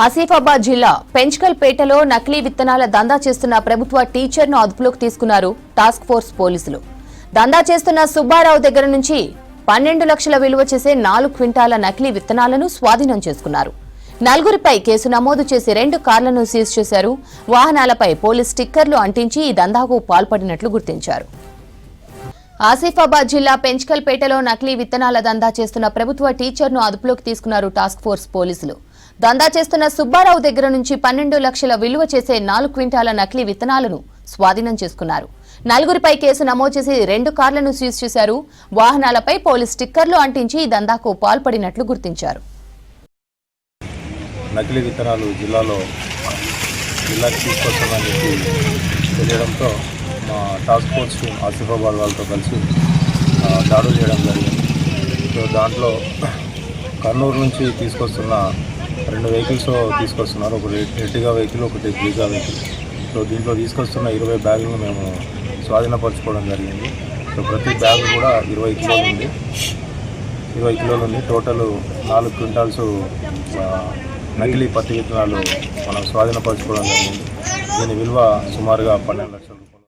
ఆసిఫాబాద్ జిల్లా పెంచ్కల్పేటలో నకిలీ విత్తనాల దందా చేస్తున్న ప్రభుత్వ టీచర్ను అదుపులోకి తీసుకున్నారు టాస్క్ ఫోర్స్ పోలీసులు. దందా చేస్తున్న సుబ్బారావు దగ్గర నుంచి 12 లక్షల విలువ చేసే 4 క్వింటాల నకిలీ విత్తనాలను స్వాధీనం చేసుకున్నారు. నలుగురిపై కేసు నమోదు చేసి 2 కార్లను సీజ్ చేశారు. వాహనాలపై పోలీస్ స్టిక్కర్లు అంటించి ఈ దందాకు పాల్పడినట్లు గుర్తించారు. ఆసిఫాబాద్ జిల్లా పెంచ్కల్పేటలో నకిలీ విత్తనాల దందా చేస్తున్న ప్రభుత్వ టీచర్ను అదుపులోకి తీసుకున్నారు టాస్క్ ఫోర్స్ పోలీసులు. దందా చేస్తున్న సుబ్బారావు దగ్గర నుంచి 12 లక్షల విలువ చేసే 4 క్వింటాల నకిలీ విత్తనాలను స్వాధీనం చేసుకున్నారు. నలుగురిపై కేసు నమోదు చేసి 2 కార్లను సీజ్ చేశారు. వాహనాలపై పోలీస్ స్టిక్కర్లు అంటించి ఈ దందాకు పాల్పడినట్లు గుర్తించారు. నకిలీ విత్తనాలు జిల్లాకి తీసుకొస్తామని తెలియడంతో మా టాస్క్ ఫోర్స్ టీం ఆసిఫాబాద్ వాళ్ళతో కలిసి దాడులు చేయడం జరిగింది. సో దాంట్లో కర్నూలు నుంచి తీసుకొస్తున్న 2 వెహికల్స్ తీసుకొస్తున్నారు. ఒకటి ఎర్టిగా వెహికల్, ఒకటి బ్రీజా వెహికల్. సో దీంట్లో తీసుకొస్తున్న 20 బ్యాగులను మేము స్వాధీనపరచుకోవడం జరిగింది. సో ప్రతి బ్యాగు కూడా 20 కిలోలు ఉంది. టోటల్ 4 క్వింటాల్స్ నకిలీ పత్తి విత్తనాలు మనం స్వాధీనపరచుకోవడం జరిగింది. దీని విలువ సుమారుగా 12 లక్షలు.